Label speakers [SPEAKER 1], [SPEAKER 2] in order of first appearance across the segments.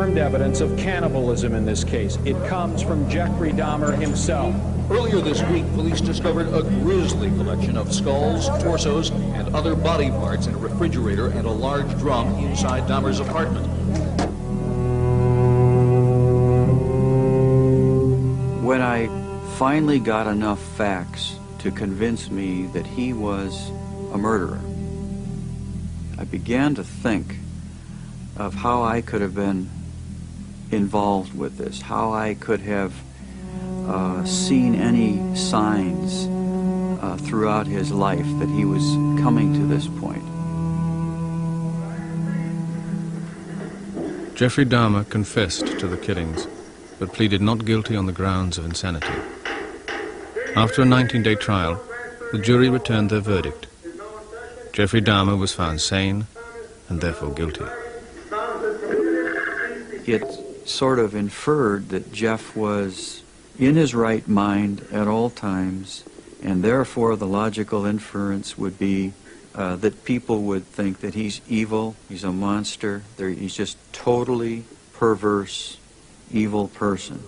[SPEAKER 1] confirmed evidence of cannibalism in this case. It comes from Jeffrey Dahmer himself.
[SPEAKER 2] Earlier this week, police discovered a grisly collection of skulls, torsos, and other body parts in a refrigerator and a large drum inside Dahmer's apartment.
[SPEAKER 3] When I finally got enough facts to convince me that he was a murderer, I began to think of how I could have been involved with this, how I could have seen any signs throughout his life that he was coming to this point.
[SPEAKER 4] Jeffrey Dahmer confessed to the killings, but pleaded not guilty on the grounds of insanity. After a 19-day trial, the jury returned their verdict. Jeffrey Dahmer was found sane and therefore guilty.
[SPEAKER 3] It sort of inferred that Jeff was in his right mind at all times, and therefore the logical inference would be that people would think that he's evil, he's a monster, he's just totally perverse, evil person.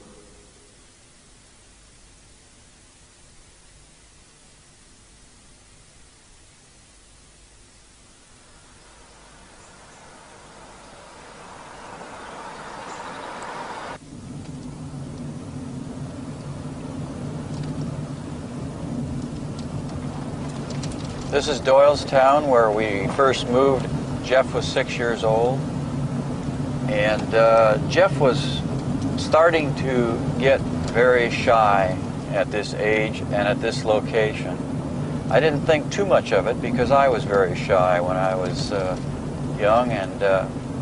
[SPEAKER 5] This is Doylestown, where we first moved. Jeff was 6 years old, and Jeff was starting to get very shy at this age and at this location. I didn't think too much of it because I was very shy when I was young, and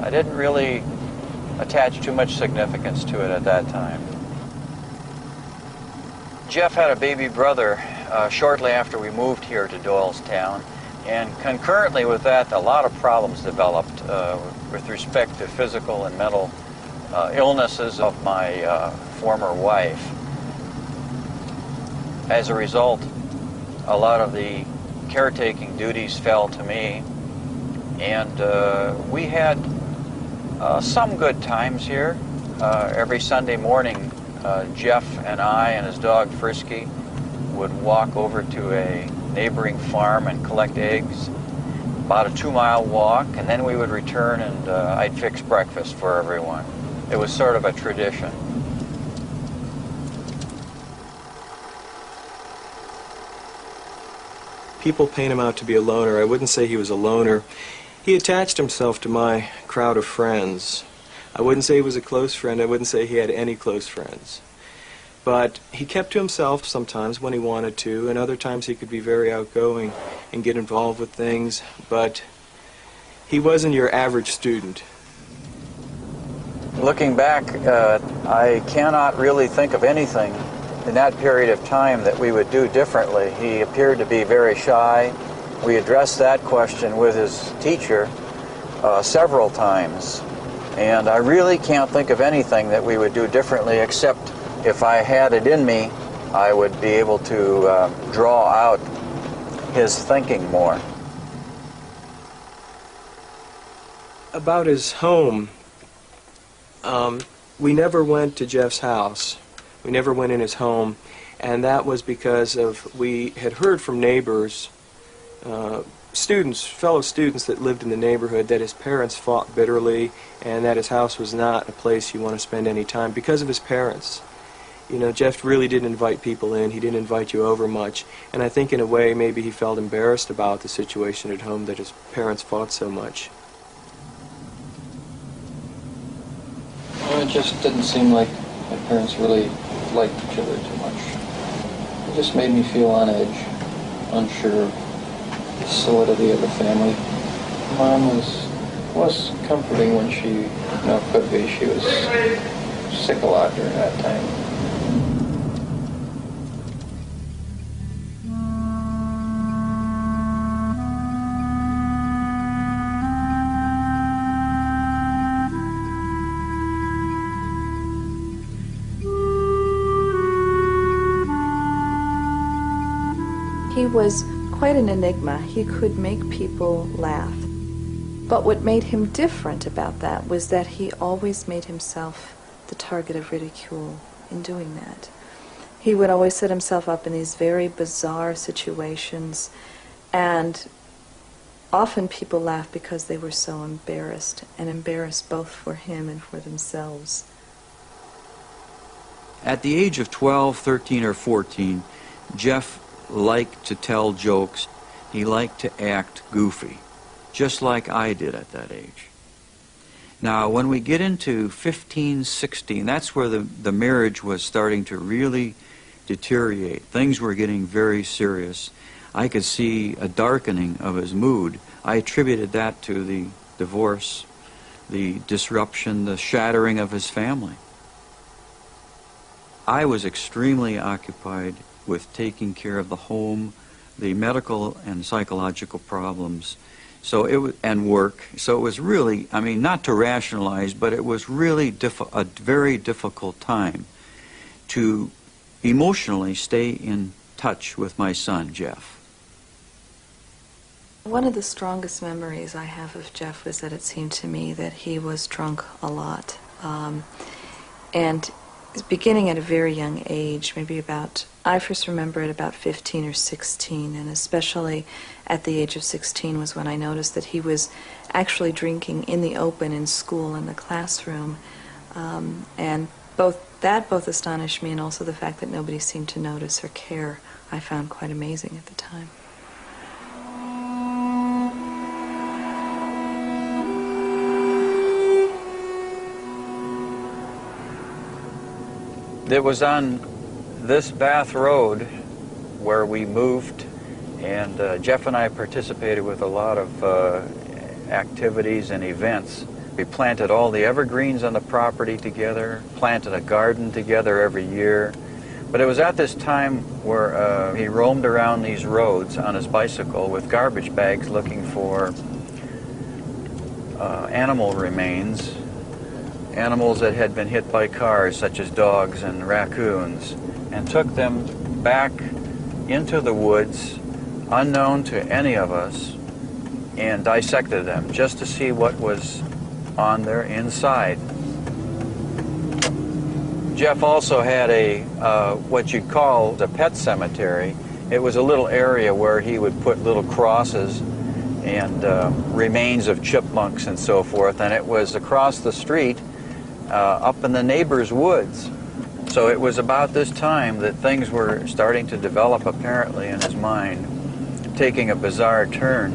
[SPEAKER 5] I didn't really attach too much significance to it at that time. Jeff had a baby brother shortly after we moved here to Doylestown, and concurrently with that, a lot of problems developed with respect to physical and mental illnesses of my former wife. As a result, a lot of the caretaking duties fell to me, and we had some good times here. Every Sunday morning, Jeff and I and his dog Frisky would walk over to a neighboring farm and collect eggs, about a 2-mile walk, and then we would return and I'd fix breakfast for everyone. It was sort of a tradition.
[SPEAKER 6] People paint him out to be a loner. I wouldn't say he was a loner. He attached himself to my crowd of friends. I wouldn't say he was a close friend. I wouldn't say he had any close friends. But he kept to himself sometimes when he wanted to, and other times he could be very outgoing and get involved with things, but he wasn't your average student.
[SPEAKER 5] Looking back, I cannot really think of anything in that period of time that we would do differently. He appeared to be very shy. We addressed that question with his teacher several times, and I really can't think of anything that we would do differently, except if I had it in me, I would be able to draw out his thinking more.
[SPEAKER 6] About his home, we never went to Jeff's house. We never went in his home, and that was because we had heard from neighbors, fellow students that lived in the neighborhood, that his parents fought bitterly and that his house was not a place you want to spend any time because of his parents. You know, Jeff really didn't invite people in. He didn't invite you over much. And I think in a way maybe he felt embarrassed about the situation at home that his parents fought so much.
[SPEAKER 7] Well, it just didn't seem like my parents really liked each other too much. It just made me feel on edge, unsure of the solidity of the family. Mom was comforting when she could be. She was sick a lot during that time.
[SPEAKER 8] He was quite an enigma. He could make people laugh. But what made him different about that was that he always made himself the target of ridicule in doing that. He would always set himself up in these very bizarre situations, and often people laughed because they were so embarrassed, and embarrassed both for him and for themselves.
[SPEAKER 3] At the age of 12, 13, or 14, Jeff liked to tell jokes. He liked to act goofy, just like I did at that age. Now, when we get into 15, 16, that's where the marriage was starting to really deteriorate. Things were getting very serious. I could see a darkening of his mood. I attributed that to the divorce, the disruption, the shattering of his family. I was extremely occupied with taking care of the home, the medical and psychological problems, and work. So it was really, I mean, not to rationalize, but it was really a very difficult time to emotionally stay in touch with my son, Jeff.
[SPEAKER 8] One of the strongest memories I have of Jeff was that it seemed to me that he was drunk a lot. And beginning at a very young age, I first remember it about 15 or 16, and especially at the age of 16 was when I noticed that he was actually drinking in the open in school, in the classroom. And both astonished me, and also the fact that nobody seemed to notice or care, I found quite amazing at the time.
[SPEAKER 5] It was on this Bath Road where we moved, and Jeff and I participated with a lot of activities and events. We planted all the evergreens on the property together, planted a garden together every year. But it was at this time where he roamed around these roads on his bicycle with garbage bags looking for animal remains, animals that had been hit by cars, such as dogs and raccoons, and took them back into the woods, unknown to any of us, and dissected them just to see what was on their inside. Jeff also had a what you'd call a pet cemetery. It was a little area where he would put little crosses and remains of chipmunks and so forth, and it was across the street up in the neighbor's woods. So it was about this time that things were starting to develop apparently in his mind, taking a bizarre turn.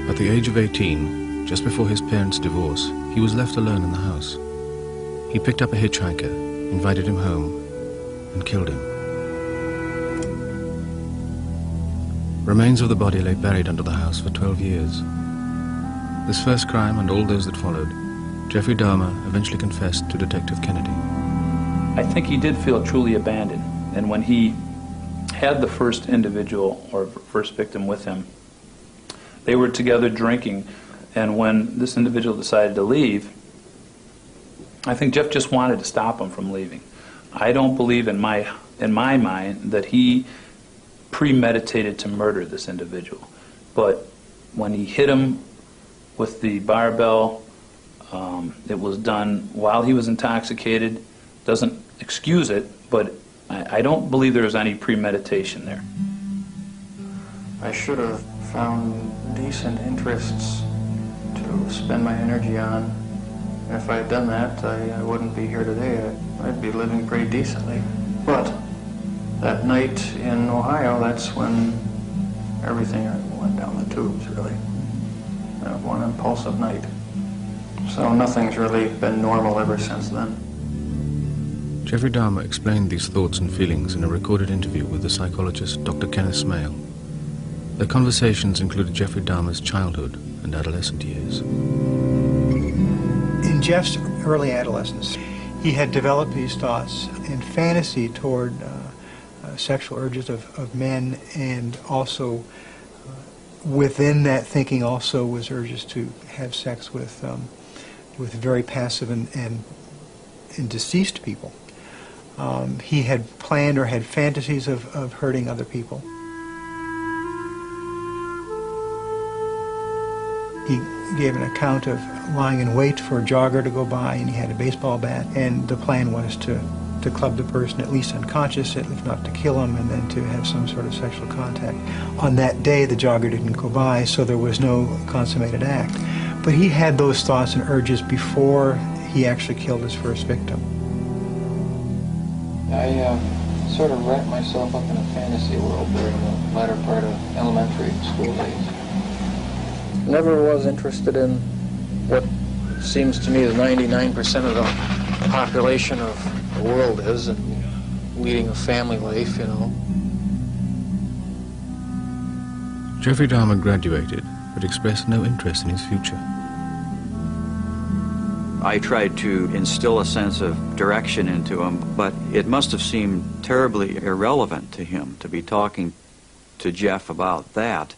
[SPEAKER 4] At the age of 18, just before his parents' divorce, he was left alone in the house. He picked up a hitchhiker, invited him home, and killed him. Remains of the body lay buried under the house for 12 years. This first crime and all those that followed, Jeffrey Dahmer eventually confessed to Detective Kennedy.
[SPEAKER 9] I think he did feel truly abandoned, and when he had the first individual or first victim with him, they were together drinking, and when this individual decided to leave, I think Jeff just wanted to stop him from leaving. I don't believe in my mind that he premeditated to murder this individual. But when he hit him with the barbell, it was done while he was intoxicated. Doesn't excuse it, but I don't believe there was any premeditation there.
[SPEAKER 7] I should have found decent interests to spend my energy on. If I had done that, I wouldn't be here today. I'd be living pretty decently. But that night in Ohio, that's when everything went down the tubes, really. One impulsive night. So nothing's really been normal ever since then.
[SPEAKER 4] Jeffrey Dahmer explained these thoughts and feelings in a recorded interview with the psychologist Dr. Kenneth Smale. Their conversations included Jeffrey Dahmer's childhood and adolescent years.
[SPEAKER 10] In Jeff's early adolescence, he had developed these thoughts and fantasy toward sexual urges of men, and also within that thinking also was urges to have sex with very passive and deceased people. He had planned or had fantasies of hurting other people. He gave an account of lying in wait for a jogger to go by, and he had a baseball bat, and the plan was to club the person at least unconscious, if not to kill him, and then to have some sort of sexual contact. On that day, the jogger didn't go by, so there was no consummated act. But he had those thoughts and urges before he actually killed his first victim.
[SPEAKER 7] I sort of wrapped myself up in a fantasy world during the latter part of elementary school days.
[SPEAKER 5] Never was interested in what seems to me the 99% of the population of the world is, and leading a family life, you know.
[SPEAKER 4] Jeffrey Dahmer graduated, but expressed no interest in his future.
[SPEAKER 3] I tried to instill a sense of direction into him, but it must have seemed terribly irrelevant to him to be talking to Jeff about that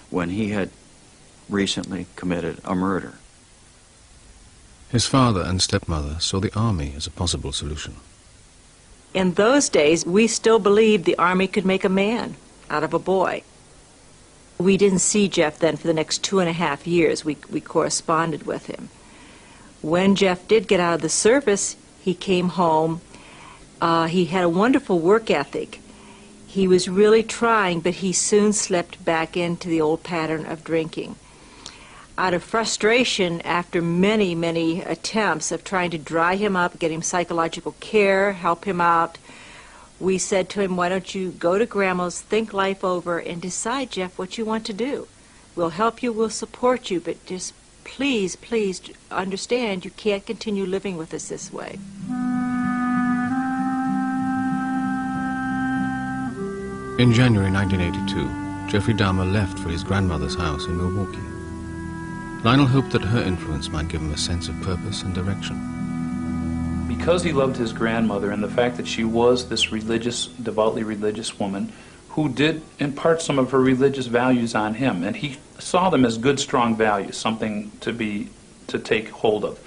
[SPEAKER 3] when he had recently committed a murder.
[SPEAKER 4] His father and stepmother saw the army as a possible solution.
[SPEAKER 11] In those days, we still believed the army could make a man out of a boy. We didn't see Jeff then for the next 2.5 years. We corresponded with him. When Jeff did get out of the service, he came home. He had a wonderful work ethic. He was really trying, but he soon slipped back into the old pattern of drinking. Out of frustration, after many, many attempts of trying to dry him up, get him psychological care, help him out, we said to him, why don't you go to Grandma's, think life over, and decide, Jeff, what you want to do. We'll help you, we'll support you, but just please, please understand you can't continue living with us this way.
[SPEAKER 4] In January 1982, Jeffrey Dahmer left for his grandmother's house in Milwaukee. Lionel hoped that her influence might give him a sense of purpose and direction.
[SPEAKER 9] Because he loved his grandmother and the fact that she was this religious, devoutly religious woman who did impart some of her religious values on him, and he saw them as good, strong values, something to take hold of.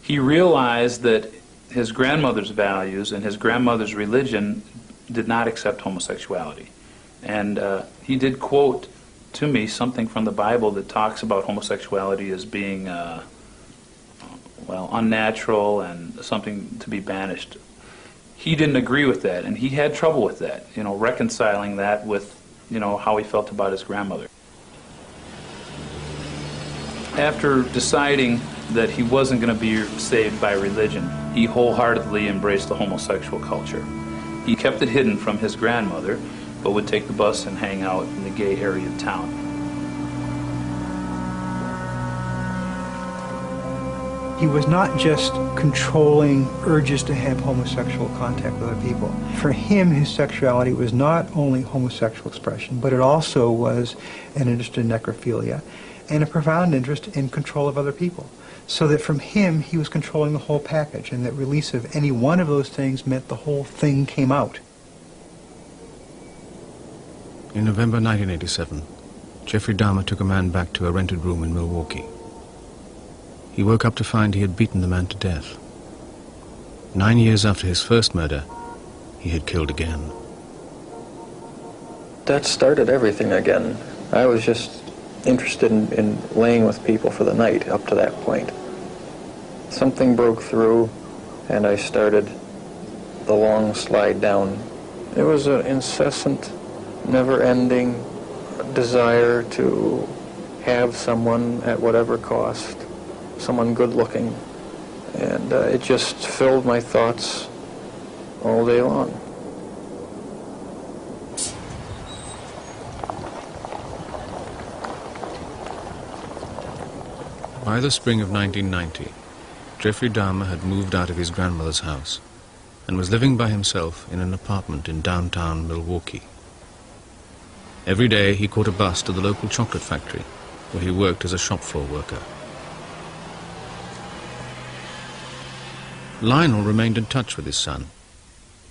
[SPEAKER 9] He realized that his grandmother's values and his grandmother's religion did not accept homosexuality. And he did quote to me something from the Bible that talks about homosexuality as being, unnatural and something to be banished. He didn't agree with that, and he had trouble with that, reconciling that with, how he felt about his grandmother. After deciding that he wasn't going to be saved by religion, he wholeheartedly embraced the homosexual culture. He kept it hidden from his grandmother, but would take the bus and hang out in the gay area of town.
[SPEAKER 10] He was not just controlling urges to have homosexual contact with other people. For him, his sexuality was not only homosexual expression, but it also was an interest in necrophilia and a profound interest in control of other people. So that from him, he was controlling the whole package, and that release of any one of those things meant the whole thing came out.
[SPEAKER 4] In November 1987, Jeffrey Dahmer took a man back to a rented room in Milwaukee. He woke up to find he had beaten the man to death. 9 years after his first murder, he had killed again.
[SPEAKER 5] That started everything again. I was just interested in laying with people for the night up to that point. Something broke through, and I started the long slide down. It was an incessant, never-ending desire to have someone at whatever cost, someone good-looking, and it just filled my thoughts all day long.
[SPEAKER 4] By the spring of 1990, Jeffrey Dahmer had moved out of his grandmother's house and was living by himself in an apartment in downtown Milwaukee. Every day he caught a bus to the local chocolate factory, where he worked as a shop floor worker. Lionel remained in touch with his son.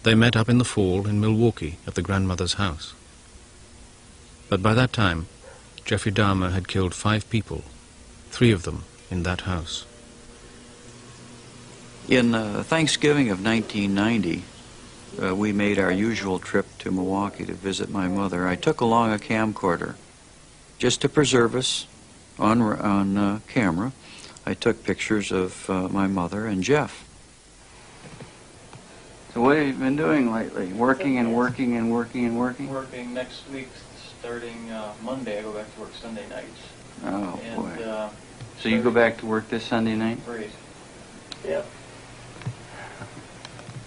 [SPEAKER 4] They met up in the fall in Milwaukee at the grandmother's house. But by that time, Jeffrey Dahmer had killed 5 people, 3 of them in that house.
[SPEAKER 3] In Thanksgiving of 1990, we made our usual trip to Milwaukee to visit my mother. I took along a camcorder just to preserve us on camera. I took pictures of my mother and Jeff. So what have you been doing lately? Working and working and working and working?
[SPEAKER 12] Working next week, starting Monday. I go back to work Sunday nights.
[SPEAKER 3] Oh,
[SPEAKER 12] and,
[SPEAKER 3] boy. So you go back to work this Sunday night?
[SPEAKER 12] Great. Yep.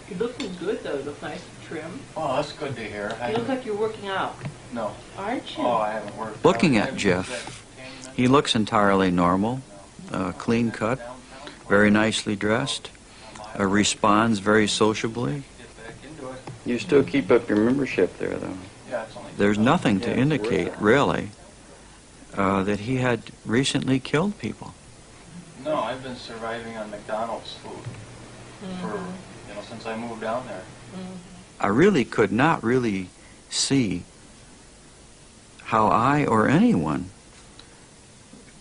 [SPEAKER 11] You're looking good, though. You look nice and trim.
[SPEAKER 12] Oh, that's good to hear.
[SPEAKER 11] You look like you're working out.
[SPEAKER 12] No.
[SPEAKER 11] Aren't you?
[SPEAKER 12] Oh, I haven't worked.
[SPEAKER 3] Looking at Jeff, he looks entirely normal, clean cut, very nicely dressed, responds very sociably. You still keep up your membership there, though.
[SPEAKER 12] Yeah, it's only
[SPEAKER 3] There's nothing to indicate, really, that he had recently killed people.
[SPEAKER 12] No, I've been surviving on McDonald's food for, since I moved down there.
[SPEAKER 3] I really could not really see how I or anyone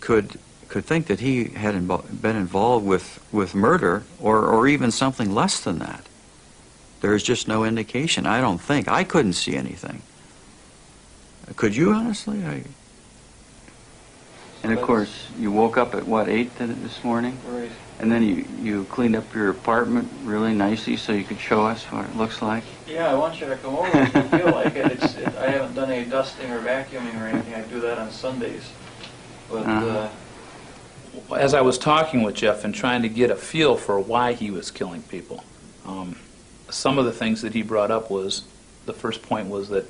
[SPEAKER 3] could think that he had been involved with murder or even something less than that. There's just no indication. I don't think. I couldn't see anything. Could you, honestly? And of course, you woke up at what, 8 this morning?
[SPEAKER 12] Right.
[SPEAKER 3] And then you cleaned up your apartment really nicely so you could show us what it looks like?
[SPEAKER 12] Yeah, I want you to come over if you feel like it. I haven't done any dusting or vacuuming or anything. I do that on Sundays. But
[SPEAKER 9] as I was talking with Jeff and trying to get a feel for why he was killing people, some of the things that he brought up was, the first point was that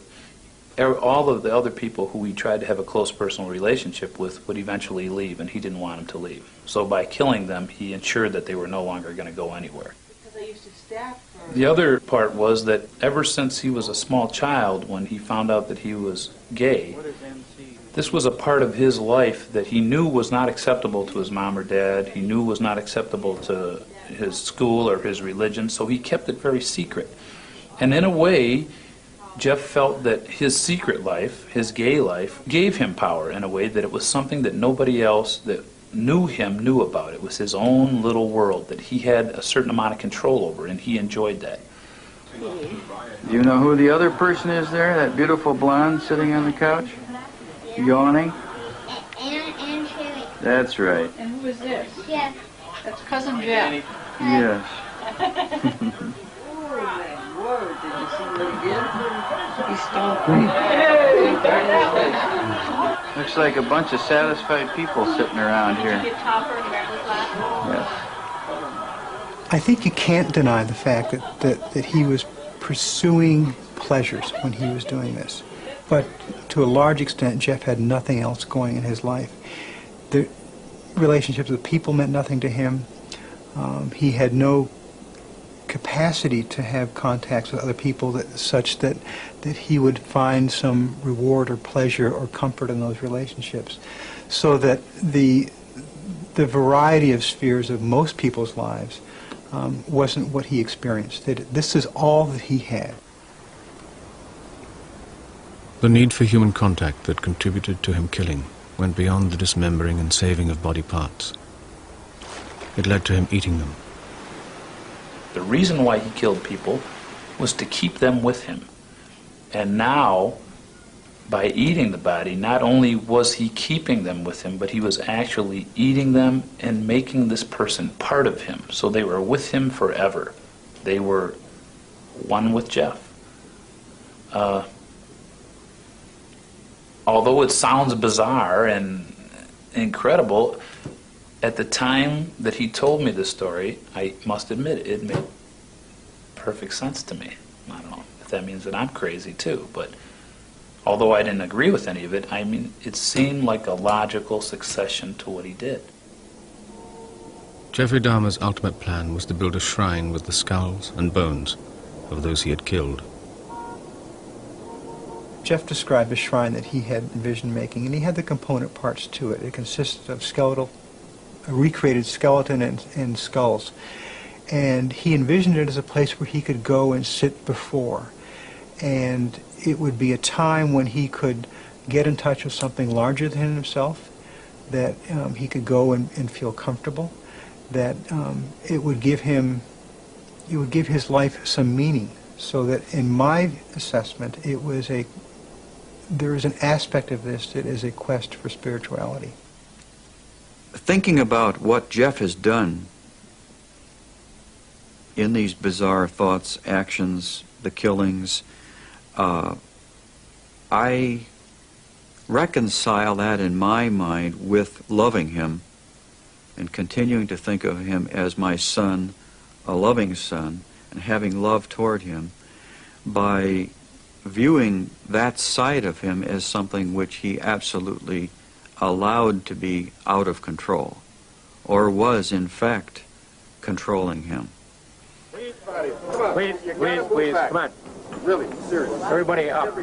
[SPEAKER 9] all of the other people who he tried to have a close personal relationship with would eventually leave, and he didn't want them to leave. So by killing them, he ensured that they were no longer going to go anywhere.
[SPEAKER 11] Because I used to staff for...
[SPEAKER 9] The other part was that ever since he was a small child, when he found out that he was gay, this was a part of his life that he knew was not acceptable to his mom or dad. He knew was not acceptable to his school or his religion, so he kept it very secret. And in a way, Jeff felt that his secret life, his gay life, gave him power in a way that it was something that nobody else that knew him knew about. It was his own little world that he had a certain amount of control over, and he enjoyed that.
[SPEAKER 3] Do you know who the other person is there, that beautiful blonde sitting on the couch? Yawning?
[SPEAKER 13] And Sherry.
[SPEAKER 3] That's right.
[SPEAKER 11] And who is this?
[SPEAKER 13] Jeff.
[SPEAKER 11] That's Cousin Jeff.
[SPEAKER 3] Yes.
[SPEAKER 11] Word, did you see what he did? He stole
[SPEAKER 3] Looks like a bunch of satisfied people sitting around here.
[SPEAKER 11] Did you get Topper and American class?
[SPEAKER 3] Yes.
[SPEAKER 10] I think you can't deny the fact that he was pursuing pleasures when he was doing this. But to a large extent, Jeff had nothing else going in his life. The relationships with people meant nothing to him. He had no capacity to have contacts with other people such that he would find some reward or pleasure or comfort in those relationships. So that the variety of spheres of most people's lives wasn't what he experienced. This is all that he had.
[SPEAKER 4] The need for human contact that contributed to him killing went beyond the dismembering and saving of body parts. It led to him eating them.
[SPEAKER 9] The reason why he killed people was to keep them with him. And now, by eating the body, not only was he keeping them with him, but he was actually eating them and making this person part of him. So they were with him forever. They were one with Jeff. Although it sounds bizarre and incredible, at the time that he told me this story, I must admit it made perfect sense to me. I don't know if that means that I'm crazy too, but although I didn't agree with any of it, I mean, it seemed like a logical succession to what he did.
[SPEAKER 4] Jeffrey Dahmer's ultimate plan was to build a shrine with the skulls and bones of those he had killed.
[SPEAKER 10] Jeff described a shrine that he had envisioned making, and he had the component parts to it. It consisted of a recreated skeleton and skulls. And he envisioned it as a place where he could go and sit before. And it would be a time when he could get in touch with something larger than himself, that he could go and feel comfortable, that it would give his life some meaning. So that in my assessment, there is an aspect of this that is a quest for spirituality.
[SPEAKER 3] Thinking about what Jeff has done in these bizarre thoughts, actions, the killings, I reconcile that in my mind with loving him and continuing to think of him as my son, a loving son, and having love toward him by viewing that side of him as something which he absolutely allowed to be out of control, or was in fact controlling him.
[SPEAKER 14] Please, come on. Really, seriously. Everybody up.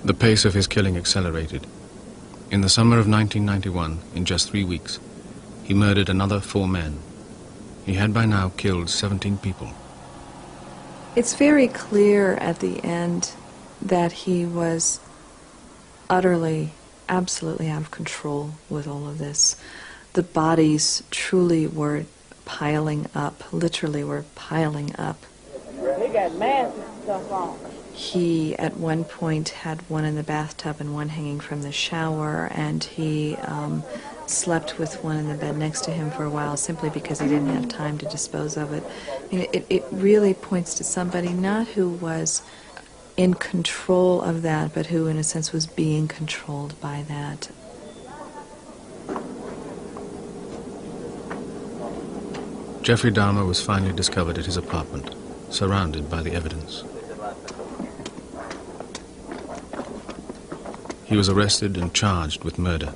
[SPEAKER 4] The pace of his killing accelerated. In the summer of 1991, in just 3 weeks, he murdered another 4 men. He had by now killed 17 people.
[SPEAKER 8] It's very clear at the end that he was utterly, absolutely out of control with all of this. The bodies truly were piling up, literally were piling up.
[SPEAKER 15] They got massive stuff on.
[SPEAKER 8] He, at one point, had one in the bathtub and one hanging from the shower, and he slept with one in the bed next to him for a while simply because he didn't have time to dispose of it. I mean, it really points to somebody not who was in control of that, but who, in a sense, was being controlled by that.
[SPEAKER 4] Jeffrey Dahmer was finally discovered at his apartment, surrounded by the evidence. He was arrested and charged with murder.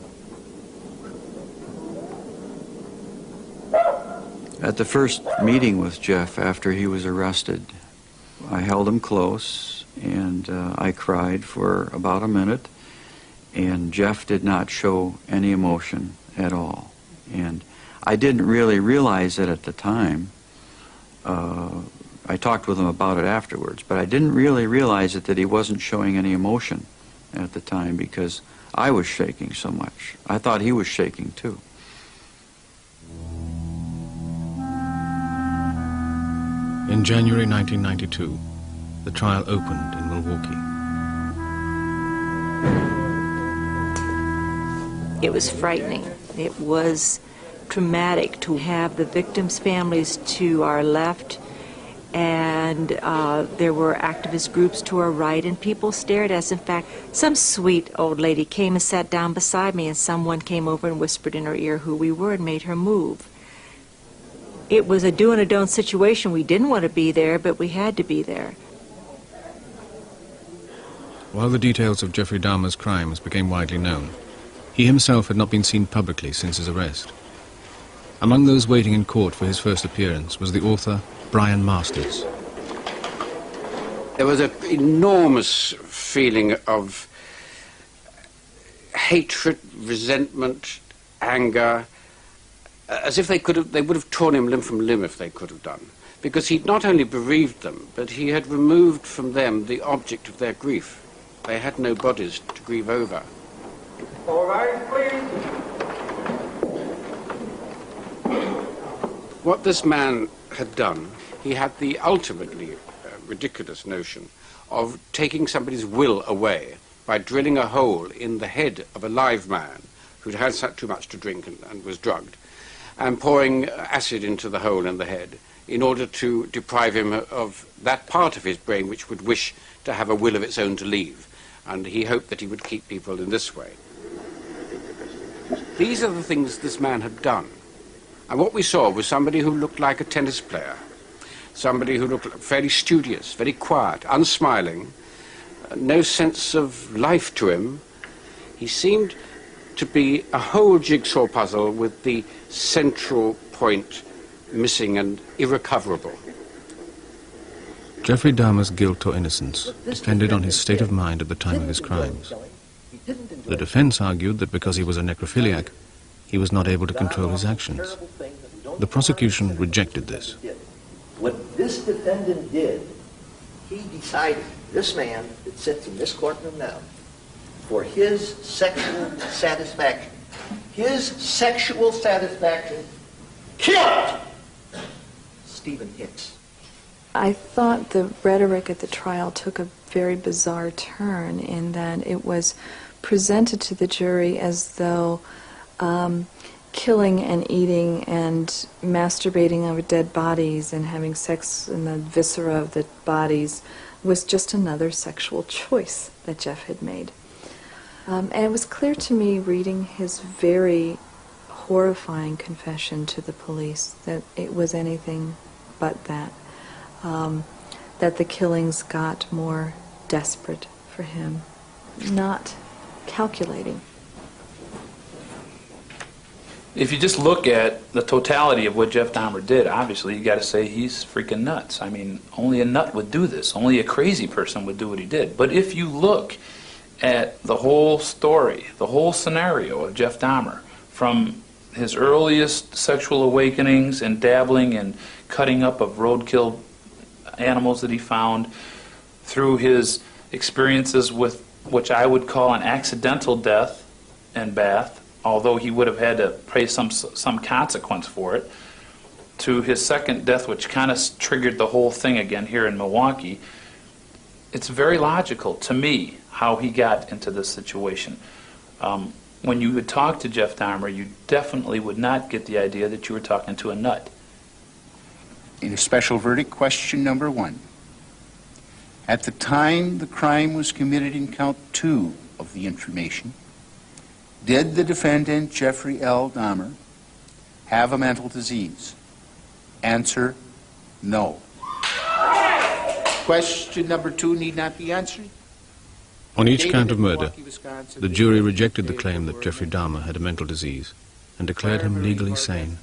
[SPEAKER 3] At the first meeting with Jeff after he was arrested, I held him close and I cried for about a minute, and Jeff did not show any emotion at all. And I didn't really realize it at the time. I talked with him about it afterwards, but I didn't really realize it that he wasn't showing any emotion at the time because I was shaking so much. I thought he was shaking too.
[SPEAKER 4] In January 1992, the trial opened in Milwaukee.
[SPEAKER 11] It was frightening. It was traumatic to have the victims' families to our left, and there were activist groups to our right, and people stared at us. In fact, some sweet old lady came and sat down beside me, and someone came over and whispered in her ear who we were and made her move. It was a do and a don't situation. We didn't want to be there, but we had to be there.
[SPEAKER 4] While the details of Jeffrey Dahmer's crimes became widely known, he himself had not been seen publicly since his arrest. Among those waiting in court for his first appearance was the author Brian Masters.
[SPEAKER 16] There was an enormous feeling of hatred, resentment, anger, as if they would have torn him limb from limb if they could have done. Because he'd not only bereaved them, but he had removed from them the object of their grief. They had no bodies to grieve over.
[SPEAKER 14] All right, please.
[SPEAKER 16] What this man had done, he had the ultimately ridiculous notion of taking somebody's will away by drilling a hole in the head of a live man who'd had too much to drink and was drugged, and pouring acid into the hole in the head in order to deprive him of that part of his brain which would wish to have a will of its own to leave. And he hoped that he would keep people in this way. These are the things this man had done. And what we saw was somebody who looked like a tennis player, somebody who looked fairly studious, very quiet, unsmiling, no sense of life to him. He seemed to be a whole jigsaw puzzle with the central point missing and irrecoverable.
[SPEAKER 4] Jeffrey Dahmer's guilt or innocence depended on his state of mind at the time of his crimes. The defense argued that because he was a necrophiliac, he was not able to control his actions. The prosecution rejected this.
[SPEAKER 17] What this defendant did, he decided, this man that sits in this courtroom now, for his sexual satisfaction. His sexual satisfaction killed Stephen Hicks.
[SPEAKER 8] I thought the rhetoric at the trial took a very bizarre turn in that it was presented to the jury as though killing and eating and masturbating over dead bodies and having sex in the viscera of the bodies was just another sexual choice that Jeff had made. And it was clear to me, reading his very horrifying confession to the police, that it was anything but that. That the killings got more desperate for him, not calculating.
[SPEAKER 9] If you just look at the totality of what Jeff Dahmer did, obviously you got to say he's freaking nuts. I mean, only a nut would do this. Only a crazy person would do what he did. But if you look at the whole story, the whole scenario of Jeff Dahmer, from his earliest sexual awakenings and dabbling and cutting up of roadkill animals that he found, through his experiences with which I would call an accidental death in Bath, although he would have had to pay some consequence for it, to his second death, which kind of triggered the whole thing again here in Milwaukee. It's very logical to me how he got into this situation. When you would talk to Jeff Dahmer, you definitely would not get the idea that you were talking to a nut.
[SPEAKER 18] In a special verdict, question number 1. At the time the crime was committed in count 2 of the information, did the defendant, Jeffrey L. Dahmer, have a mental disease? Answer, no. Question number 2 need not be answered.
[SPEAKER 4] On each count of murder, the jury rejected the claim that Jeffrey Dahmer had a mental disease and declared him legally sane.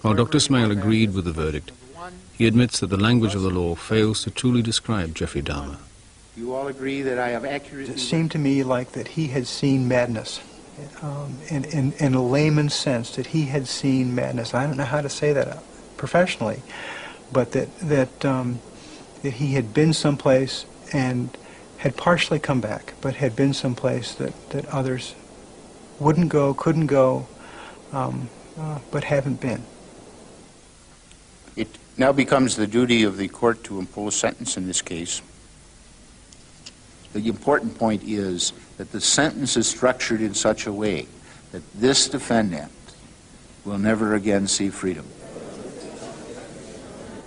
[SPEAKER 4] While Dr. Smale agreed with the verdict, he admits that the language of the law fails to truly describe Jeffrey Dahmer.
[SPEAKER 18] You all agree that I have accurately...
[SPEAKER 10] It seemed to me like that he had seen madness, in a layman's sense, that he had seen madness. I don't know how to say that professionally, but that he had been someplace and had partially come back, but had been someplace that others wouldn't go, couldn't go, but haven't been.
[SPEAKER 18] It now becomes the duty of the court to impose sentence in this case. The important point is that the sentence is structured in such a way that this defendant will never again see freedom.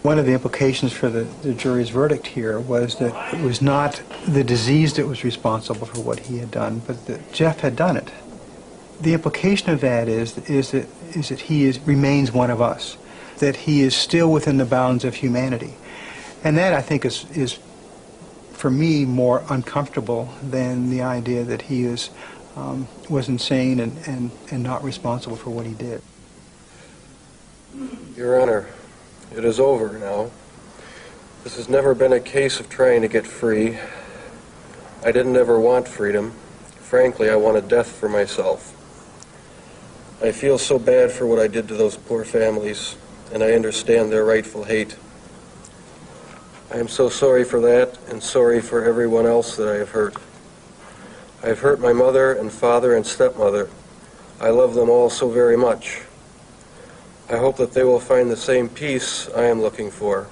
[SPEAKER 10] One of the implications for the jury's verdict here was that it was not the disease that was responsible for what he had done, but that Jeff had done it. The implication of that is that he remains one of us, that he is still within the bounds of humanity. And that, I think, is for me, more uncomfortable than the idea that he was insane and not responsible for what he did.
[SPEAKER 19] Your Honor, it is over now. This has never been a case of trying to get free. I didn't ever want freedom. Frankly, I wanted death for myself. I feel so bad for what I did to those poor families, and I understand their rightful hate. I am so sorry for that, and sorry for everyone else that I have hurt. I have hurt my mother and father and stepmother. I love them all so very much. I hope that they will find the same peace I am looking for.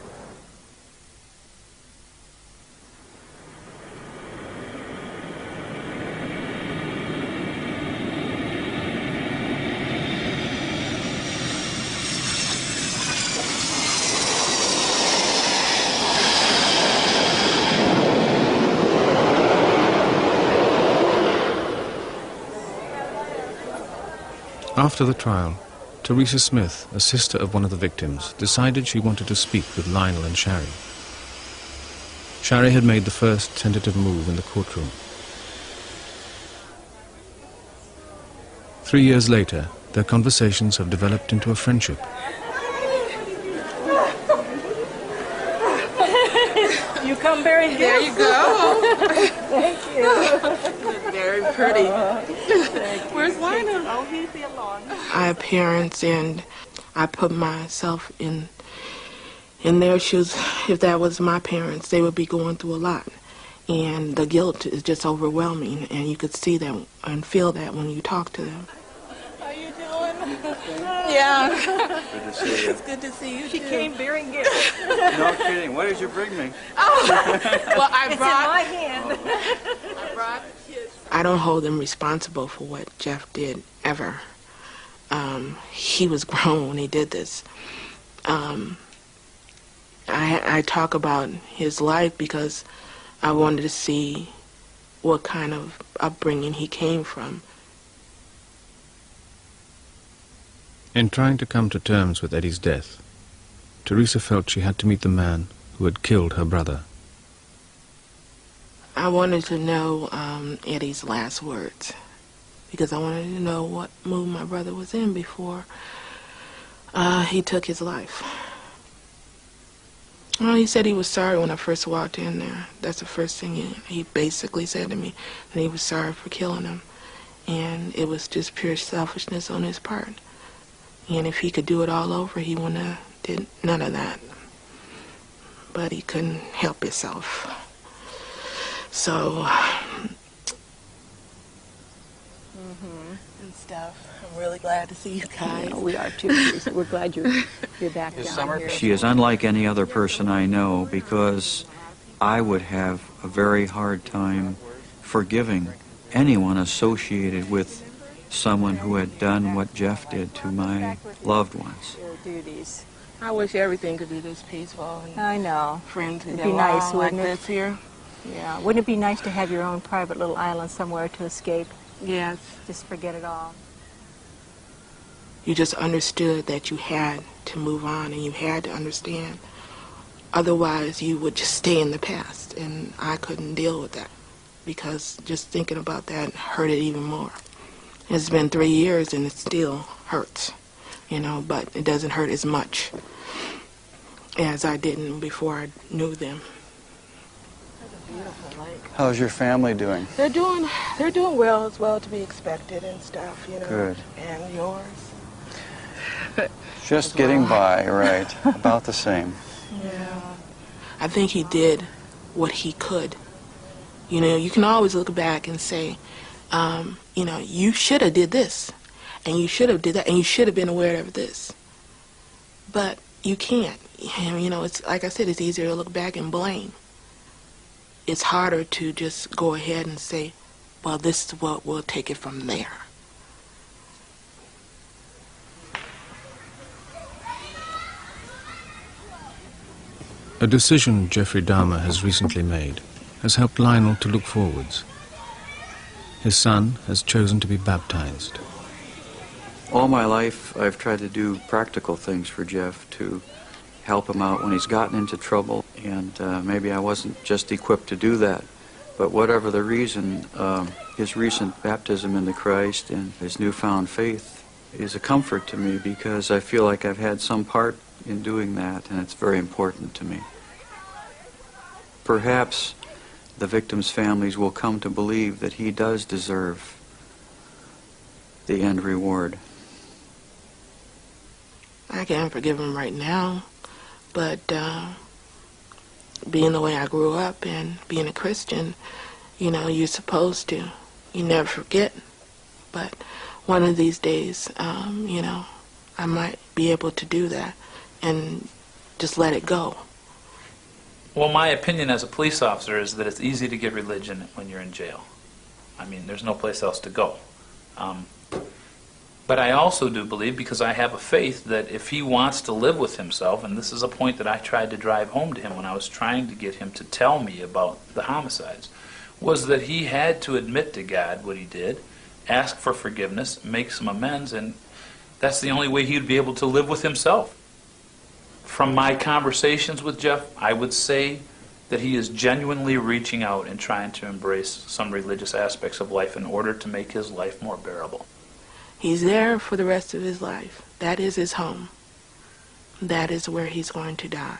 [SPEAKER 4] After the trial, Teresa Smith, a sister of one of the victims, decided she wanted to speak with Lionel and Shari. Shari had made the first tentative move in the courtroom. 3 years later, their conversations have developed into a friendship.
[SPEAKER 15] You come very good.
[SPEAKER 20] There you go.
[SPEAKER 15] Thank you.
[SPEAKER 20] Very pretty. Where's Lionel?
[SPEAKER 15] Oh, he's the along.
[SPEAKER 20] I have parents, and I put myself in their shoes. If that was my parents, they would be going through a lot. And the guilt is just overwhelming, and you could see that and feel that when you talk to them.
[SPEAKER 15] How you doing? Yeah.
[SPEAKER 3] Good to see you.
[SPEAKER 15] It's good to see you.
[SPEAKER 11] She
[SPEAKER 15] too.
[SPEAKER 11] came bearing gifts.
[SPEAKER 3] No kidding. What did you bring me?
[SPEAKER 20] Well, I
[SPEAKER 11] It's
[SPEAKER 20] brought.
[SPEAKER 11] in my hand.
[SPEAKER 20] I brought kids. I don't hold them responsible for what Jeff did ever. He was grown when he did this. I talk about his life because I wanted to see what kind of upbringing he came from.
[SPEAKER 4] In trying to come to terms with Eddie's death, Teresa felt she had to meet the man who had killed her brother.
[SPEAKER 20] I wanted to know Eddie's last words because I wanted to know what mood my brother was in before he took his life. Well, he said he was sorry when I first walked in there. That's the first thing he basically said to me, that he was sorry for killing him. And it was just pure selfishness on his part. And if he could do it all over, he wouldn't have did none of that. But he couldn't help himself. So, and stuff. I'm really glad to see you guys.
[SPEAKER 11] Yeah, we are too, Teresa. We're glad you're back down here.
[SPEAKER 3] She is unlike any other person I know because I would have a very hard time forgiving anyone associated with someone who had done what Jeff did to my loved ones.
[SPEAKER 11] Duties.
[SPEAKER 20] I wish everything could be this peaceful. And
[SPEAKER 11] I know.
[SPEAKER 20] Friends could
[SPEAKER 11] It'd
[SPEAKER 20] get
[SPEAKER 11] be nice,
[SPEAKER 20] along like
[SPEAKER 11] wouldn't it?
[SPEAKER 20] this here.
[SPEAKER 11] Yeah. Wouldn't it be nice to have your own private little island somewhere to escape?
[SPEAKER 20] Yes.
[SPEAKER 11] Just forget it all.
[SPEAKER 20] You just understood that you had to move on and you had to understand. Otherwise, you would just stay in the past, and I couldn't deal with that because just thinking about that hurt it even more. It's been 3 years and it still hurts, you know, but it doesn't hurt as much as I didn't before I knew them. Beautiful lake.
[SPEAKER 3] How's your family doing?
[SPEAKER 20] They're doing well, as well to be expected and stuff, you know.
[SPEAKER 3] Good.
[SPEAKER 20] And yours?
[SPEAKER 3] Just getting by, right. About the same.
[SPEAKER 20] Yeah. I think he did what he could. You know, you can always look back and say, you know, you should have did this, and you should have did that, and you should have been aware of this. But you can't. You know, it's like I said, it's easier to look back and blame. It's harder to just go ahead and say, well, this is what we'll take it from there.
[SPEAKER 4] A decision Jeffrey Dahmer has recently made has helped Lionel to look forwards. His son has chosen to be baptized.
[SPEAKER 3] All my life, I've tried to do practical things for Jeff to help him out when he's gotten into trouble, and maybe I wasn't just equipped to do that. But whatever the reason, his recent baptism into Christ and his newfound faith is a comfort to me because I feel like I've had some part in doing that, and it's very important to me. Perhaps the victims' families will come to believe that he does deserve the end reward.
[SPEAKER 20] I can't forgive him right now, but being the way I grew up and being a Christian, you know, you're supposed to. You never forget. But one of these days, you know, I might be able to do that and just let it go.
[SPEAKER 9] Well, my opinion as a police officer is that it's easy to get religion when you're in jail. I mean, there's no place else to go. But I also do believe, because I have a faith, that if he wants to live with himself, and this is a point that I tried to drive home to him when I was trying to get him to tell me about the homicides, was that he had to admit to God what he did, ask for forgiveness, make some amends, and that's the only way he would be able to live with himself. From my conversations with Jeff, I would say that he is genuinely reaching out and trying to embrace some religious aspects of life in order to make his life more bearable.
[SPEAKER 20] He's there for the rest of his life. That is his home. That is where he's going to die.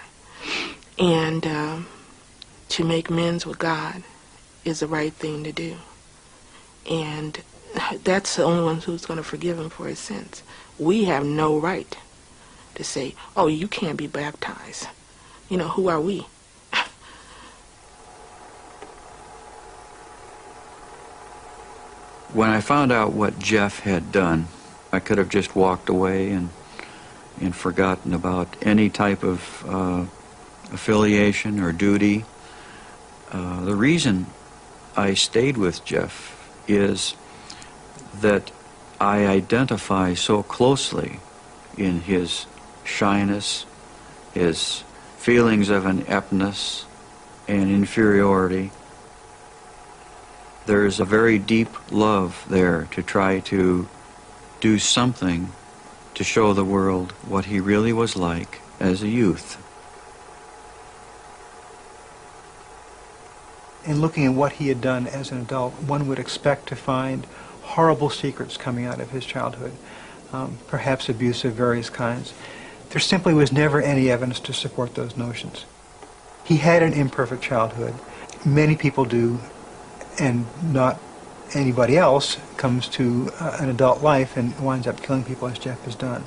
[SPEAKER 20] And to make amends with God is the right thing to do. And that's the only one who's going to forgive him for his sins. We have no right to say, oh, you can't be baptized. You know, who are we?
[SPEAKER 3] When I found out what Jeff had done, I could have just walked away and forgotten about any type of affiliation or duty. The reason I stayed with Jeff is that I identify so closely in his shyness, his feelings of ineptness and inferiority. There's a very deep love there to try to do something to show the world what he really was like as a youth.
[SPEAKER 10] In looking at what he had done as an adult, one would expect to find horrible secrets coming out of his childhood, perhaps abuse of various kinds. There simply was never any evidence to support those notions. He had an imperfect childhood. Many people do, and not anybody else comes to an adult life and winds up killing people as Jeff has done.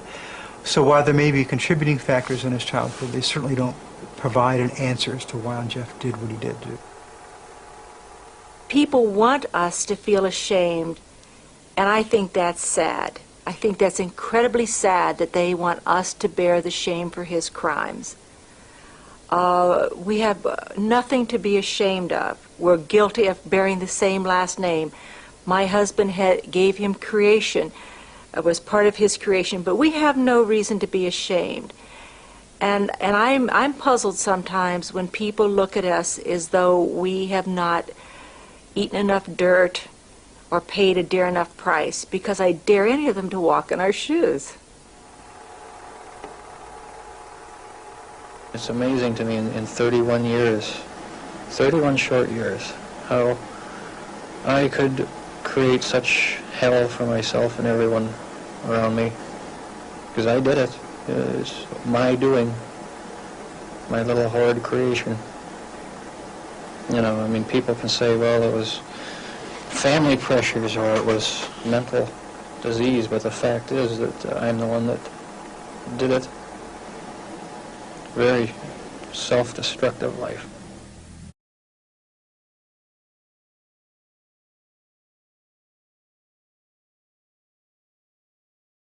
[SPEAKER 10] So while there may be contributing factors in his childhood, they certainly don't provide an answer as to why Jeff did what he did do.
[SPEAKER 11] People want us to feel ashamed, and I think that's sad. I think that's incredibly sad that they want us to bear the shame for his crimes. We have nothing to be ashamed of. We're guilty of bearing the same last name. My husband gave him creation, was part of his creation, but we have no reason to be ashamed. And I'm puzzled sometimes when people look at us as though we have not eaten enough dirt or paid a dear enough price, because I dare any of them to walk in our shoes.
[SPEAKER 12] It's amazing to me in 31 years, 31 short years, how I could create such hell for myself and everyone around me. Because I did it. It's my doing, my little horrid creation. You know, I mean, people can say, well, it was family pressures or it was mental disease, but the fact is that I'm the one that did it. Very self-destructive life.